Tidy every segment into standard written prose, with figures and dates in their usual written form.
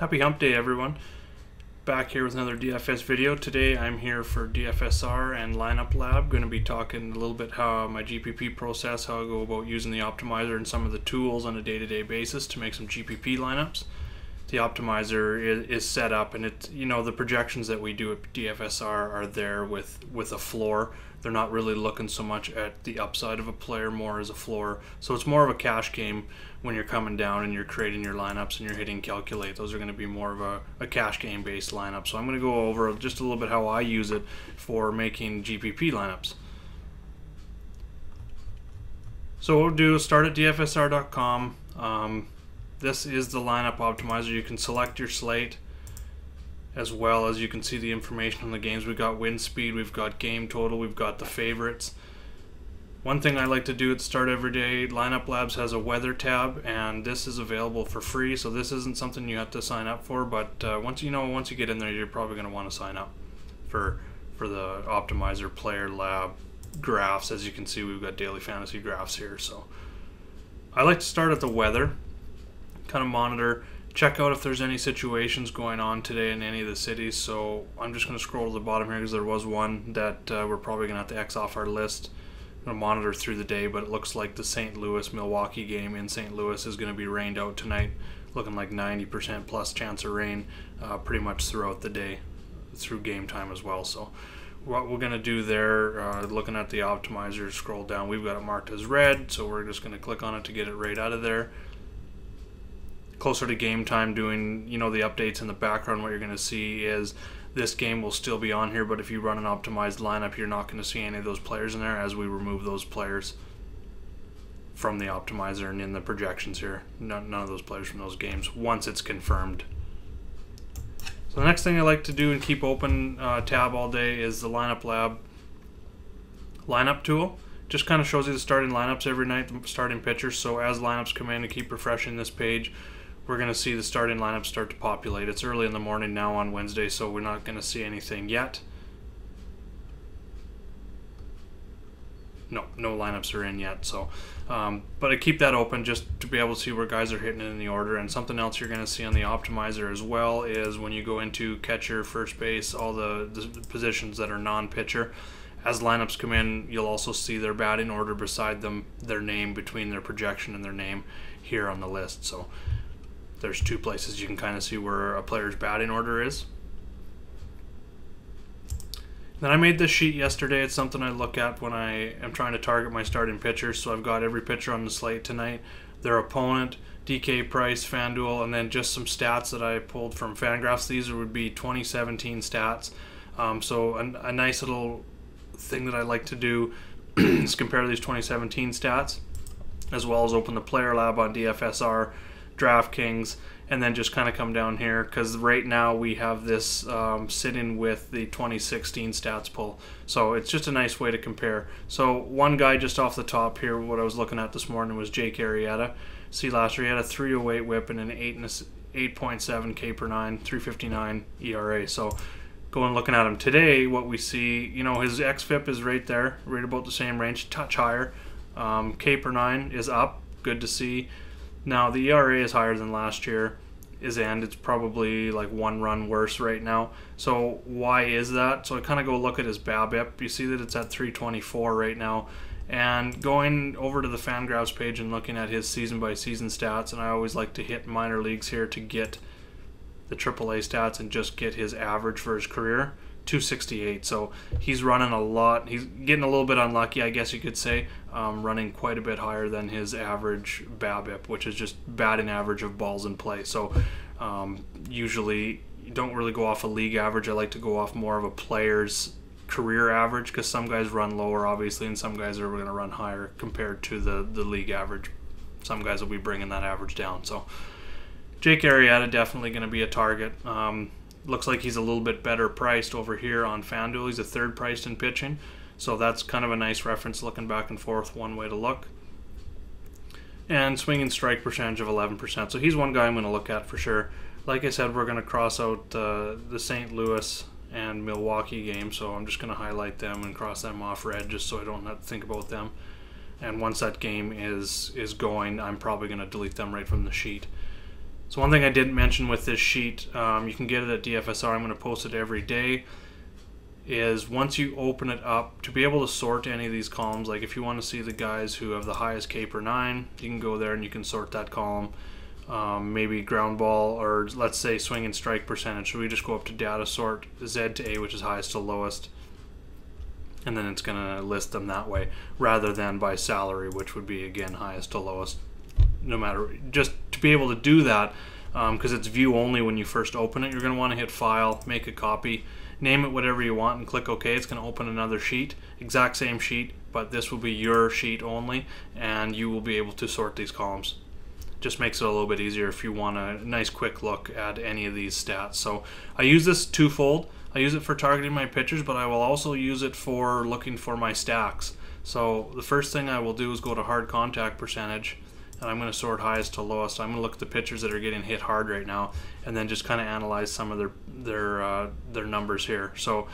Happy Hump Day, everyone. Back here with another DFS video. Today I'm here for DFSR and Lineup Lab. Going to be talking a little bit how my GPP process, how I go about using the optimizer and some of the tools on a day-to-day basis to make some GPP lineups. The optimizer is set up, and it's, you know, the projections that we do at DFSR are there with a floor. They're not really looking so much at the upside of a player, more as a floor. So it's more of a cash game when you're coming down and you're creating your lineups and you're hitting calculate. Those are going to be more of a cash game based lineup. So I'm going to go over just a little bit how I use it for making GPP lineups. So what we'll do is start at dfsr.com. This is the lineup optimizer. You can select your slate, as well as you can see the information on the games. We've got win speed, we've got game total, we've got the favorites. One thing I like to do at the start every day, Lineup Labs has a weather tab, and this is available for free, so this isn't something you have to sign up for, but once you get in there, you're probably going to want to sign up for the optimizer player lab graphs. As you can see, we've got daily fantasy graphs here. So I like to start at the weather, kind of monitor, check out if there's any situations going on today in any of the cities. So I'm just going to scroll to the bottom here because there was one that we're probably going to have to X off our list. I'm going to monitor through the day, but it looks like the St. Louis-Milwaukee game in St. Louis is going to be rained out tonight, looking like 90% plus chance of rain pretty much throughout the day, through game time as well. So what we're going to do there, looking at the optimizer, scroll down, we've got it marked as red, so we're just going to click on it to get it right out of there. Closer to game time, doing the updates in the background, what you're going to see is this game will still be on here, but if you run an optimized lineup, you're not going to see any of those players in there as we remove those players from the optimizer and in the projections here. None of those players from those games once it's confirmed. So the next thing I like to do and keep open tab all day is the Lineup Lab lineup tool. Just kind of shows you the starting lineups every night, the starting pitchers. So as lineups come in and keep refreshing this page, we're going to see the starting lineups start to populate. It's early in the morning now on Wednesday, so we're not going to see anything yet. No lineups are in yet. So, but I keep that open just to be able to see where guys are hitting it in the order. And something else you're going to see on the optimizer as well is when you go into catcher, first base, all the positions that are non-pitcher. As lineups come in, you'll also see their batting order beside them, their name between their projection and their name here on the list. So there's two places you can kind of see where a player's batting order is. Then I made this sheet yesterday. It's something I look at when I am trying to target my starting pitchers. So I've got every pitcher on the slate tonight, their opponent, DK price, FanDuel, and then just some stats that I pulled from Fangraphs. These would be 2017 stats. So a nice little thing that I like to do is compare these 2017 stats, as well as open the player lab on DFSR, DraftKings, and then just kind of come down here because right now we have this sitting with the 2016 stats pull. So it's just a nice way to compare. So one guy just off the top here, what I was looking at this morning was Jake Arrieta. See, last year he had a 308 whip and an 8.7 K per 9, 359 ERA. So going looking at him today, what we see, his xFIP is right there, right about the same range, touch higher. K per 9 is up, good to see. Now the ERA is higher than last year, and it's probably like one run worse right now. So why is that? So I kind of go look at his BABIP. You see that it's at 324 right now. And going over to the Fangraphs page and looking at his season by season stats, and I always like to hit minor leagues here to get the AAA stats and just get his average for his career, 268. So he's running a lot. He's getting a little bit unlucky, I guess you could say, running quite a bit higher than his average BABIP, which is just batting average of balls in play. So usually you don't really go off a league average. I like to go off more of a player's career average because some guys run lower, obviously, and some guys are going to run higher compared to the league average. Some guys will be bringing that average down. So Jake Arrieta definitely going to be a target. Looks like he's a little bit better priced over here on FanDuel. He's a third priced in pitching. So that's kind of a nice reference looking back and forth, one way to look. And swing and strike percentage of 11%. So he's one guy I'm going to look at for sure. Like I said, we're going to cross out the St. Louis and Milwaukee game. So I'm just going to highlight them and cross them off red just so I don't have to think about them. And once that game is going, I'm probably going to delete them right from the sheet. So one thing I didn't mention with this sheet, you can get it at DFSR, I'm going to post it every day, is once you open it up, to be able to sort any of these columns, like if you want to see the guys who have the highest K per 9, you can go there and you can sort that column. Maybe ground ball, or let's say swing and strike percentage. So we just go up to data sort Z to A, which is highest to lowest, and then it's going to list them that way rather than by salary, which would be again highest to lowest. No matter, just to be able to do that, because it's view only when you first open it, you're going to want to hit file, make a copy, name it whatever you want, and click OK. It's going to open another sheet, exact same sheet, but this will be your sheet only, and you will be able to sort these columns. Just makes it a little bit easier if you want a nice quick look at any of these stats. So I use this twofold. I use it for targeting my pitchers, but I will also use it for looking for my stacks. So the first thing I will do is go to hard contact percentage, and I'm going to sort highest to lowest. I'm going to look at the pitchers that are getting hit hard right now, and then just kind of analyze some of their numbers here. So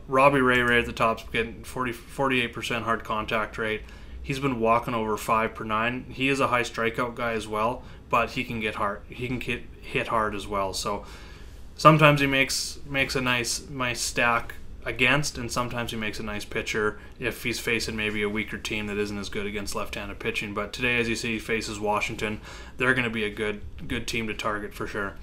Robbie Ray right at the top is getting 48% hard contact rate. He's been walking over 5 per 9. He is a high strikeout guy as well, but he can get hard. He can get hit hard as well. So sometimes he makes a nice stack against, and sometimes he makes a nice pitcher if he's facing maybe a weaker team that isn't as good against left-handed pitching. But today, as you see, he faces Washington. They're going to be a good team to target for sure.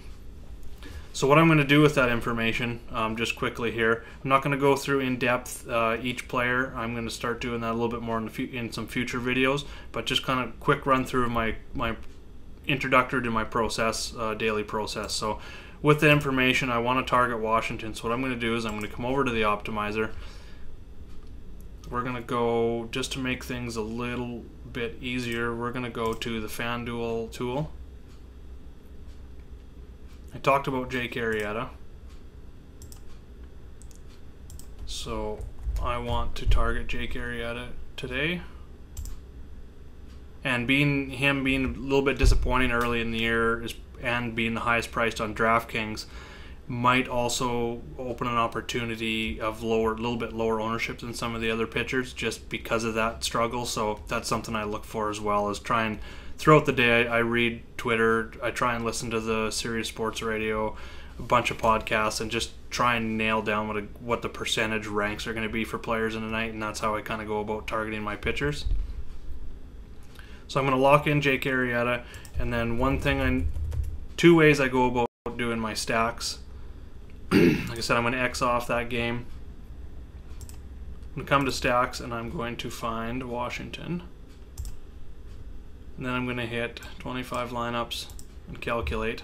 So what I'm going to do with that information, just quickly here, I'm not going to go through in depth each player. I'm going to start doing that a little bit more in some future videos, but just kind of quick run through my introductory to my process, daily process. So with the information, I want to target Washington. So what I'm going to do is I'm going to come over to the optimizer. We're going to go, just to make things a little bit easier, we're going to go to the FanDuel tool. I talked about Jake Arrieta, so I want to target Jake Arrieta today. And him being a little bit disappointing early in the year and being the highest priced on DraftKings might also open an opportunity of little bit lower ownership than some of the other pitchers just because of that struggle. So that's something I look for as well, is try and throughout the day, I read Twitter, I try and listen to the Sirius Sports Radio, a bunch of podcasts, and just try and nail down what the percentage ranks are going to be for players in a night, and that's how I kind of go about targeting my pitchers. So I'm going to lock in Jake Arrieta, and then two ways I go about doing my stacks. Like I said, I'm going to X off that game. I'm going to come to stacks, and I'm going to find Washington. And then I'm going to hit 25 lineups and calculate.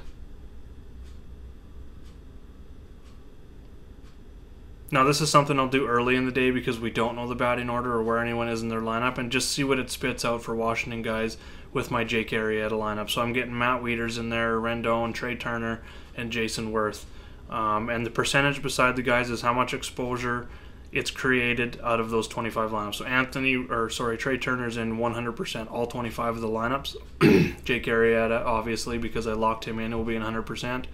Now this is something I'll do early in the day because we don't know the batting order or where anyone is in their lineup, and just see what it spits out for Washington guys with my Jake Arrieta lineup. So I'm getting Matt Wieters in there, Rendon, Trey Turner, and Jason Worth. And the percentage beside the guys is how much exposure it's created out of those 25 lineups. So Trey Turner's in 100%, all 25 of the lineups. Jake Arrieta, obviously, because I locked him in, will be in 100%.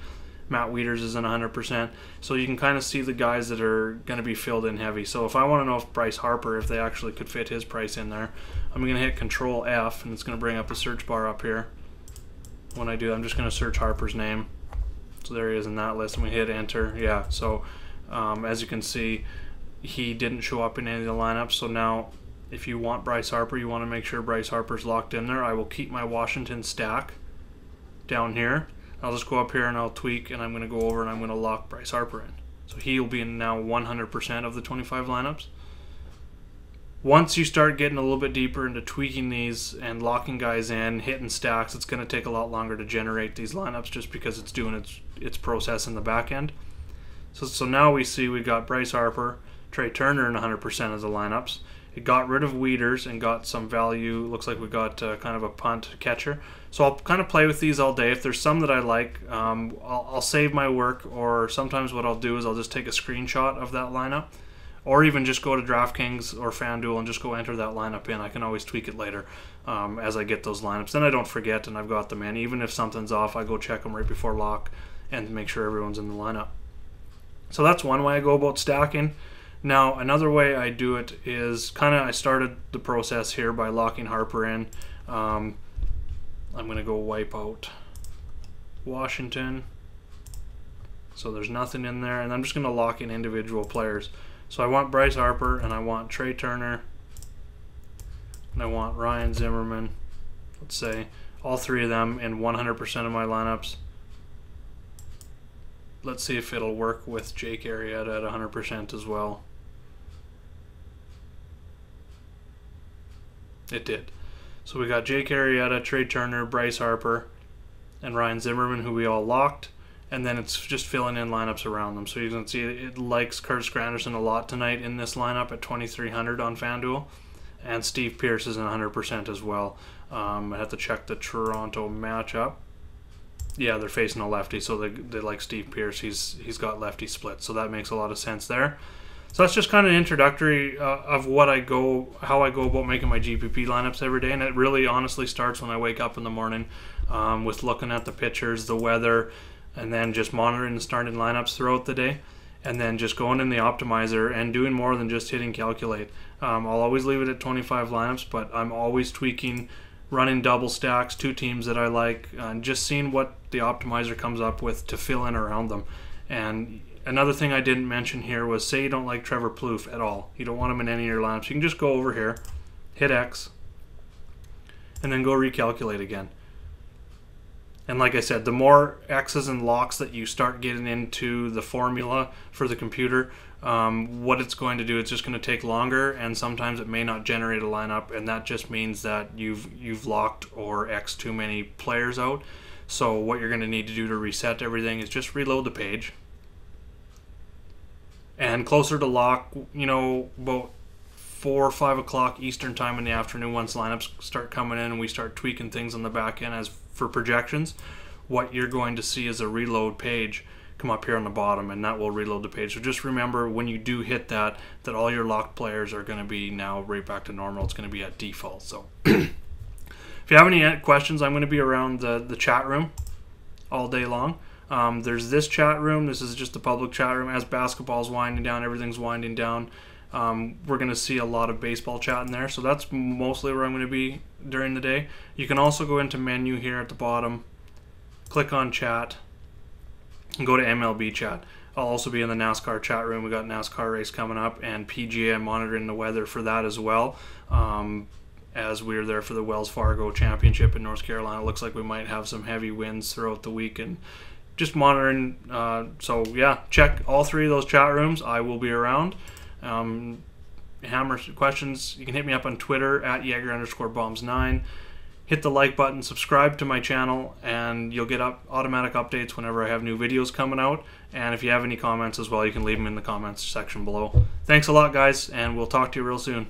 Matt Wieters is in 100%. So you can kind of see the guys that are going to be filled in heavy. So if I want to know if Bryce Harper, if they actually could fit his price in there, I'm going to hit Control F, and it's going to bring up the search bar up here. When I do, I'm just going to search Harper's name. So there he is in that list, and we hit Enter. Yeah, so as you can see, he didn't show up in any of the lineups. So now if you want Bryce Harper, you want to make sure Bryce Harper's locked in there. I will keep my Washington stack down here. I'll just go up here and I'll tweak, and I'm going to go over and I'm going to lock Bryce Harper in. So he will be in now 100% of the 25 lineups. Once you start getting a little bit deeper into tweaking these and locking guys in, hitting stacks, it's going to take a lot longer to generate these lineups just because it's doing its process in the back end. So now we see we got Bryce Harper, Trey Turner in 100% of the lineups. It got rid of Wieters and got some value. Looks like we got kind of a punt catcher. So I'll kind of play with these all day. If there's some that I like, I'll save my work, or sometimes what I'll do is I'll just take a screenshot of that lineup, or even just go to DraftKings or FanDuel and just go enter that lineup in. I can always tweak it later as I get those lineups. Then I don't forget and I've got them in. Even if something's off, I go check them right before lock and make sure everyone's in the lineup. So that's one way I go about stacking. Now, another way I do it is I started the process here by locking Harper in. I'm going to go wipe out Washington. So there's nothing in there, and I'm just going to lock in individual players. So I want Bryce Harper, and I want Trey Turner, and I want Ryan Zimmerman. Let's say all three of them in 100% of my lineups. Let's see if it'll work with Jake Arrieta at 100% as well. It did. So we got Jake Arrieta, Trey Turner, Bryce Harper, and Ryan Zimmerman, who we all locked. And then it's just filling in lineups around them. So you can see it likes Curtis Granderson a lot tonight in this lineup at 2,300 on FanDuel. And Steve Pearce is in 100% as well. I have to check the Toronto matchup. Yeah, they're facing a lefty, so they like Steve Pearce. He's got lefty split, so that makes a lot of sense there. So that's just kind of introductory of how I go about making my GPP lineups every day, and it really honestly starts when I wake up in the morning with looking at the pitchers, the weather, and then just monitoring the starting lineups throughout the day, and then just going in the optimizer and doing more than just hitting calculate. I'll always leave it at 25 lineups, but I'm always tweaking, running double stacks, two teams that I like, and just seeing what the optimizer comes up with to fill in around them. And another thing I didn't mention here was, say you don't like Trevor Plouffe at all. You don't want him in any of your lineups. You can just go over here, hit X, and then go recalculate again. And like I said, the more X's and locks that you start getting into the formula for the computer, what it's going to do, it's just going to take longer, and sometimes it may not generate a lineup, and that just means that you've locked or X'd too many players out. So what you're going to need to do to reset everything is just reload the page. And closer to lock, you know, about 4 or 5 o'clock Eastern time in the afternoon, once lineups start coming in and we start tweaking things on the back end as for projections, what you're going to see is a reload page come up here on the bottom, and that will reload the page. So just remember, when you do hit that all your locked players are going to be now right back to normal. It's going to be at default. So if you have any questions, I'm going to be around the chat room all day long. There's this chat room. This is just the public chat room. As basketball's winding down, everything's winding down. We're going to see a lot of baseball chat in there. So that's mostly where I'm going to be during the day. You can also go into menu here at the bottom, click on chat, and go to MLB chat. I'll also be in the NASCAR chat room. We got NASCAR race coming up, and PGA, I'm monitoring the weather for that as well. As we're there for the Wells Fargo Championship in North Carolina, it looks like we might have some heavy winds throughout the week, and just monitoring. So yeah, check all three of those chat rooms. I will be around. Hammer questions, you can hit me up on Twitter at Jaeger_bombs9. Hit the like button, subscribe to my channel, and you'll get automatic updates whenever I have new videos coming out. And if you have any comments as well, you can leave them in the comments section below. Thanks a lot, guys, and we'll talk to you real soon.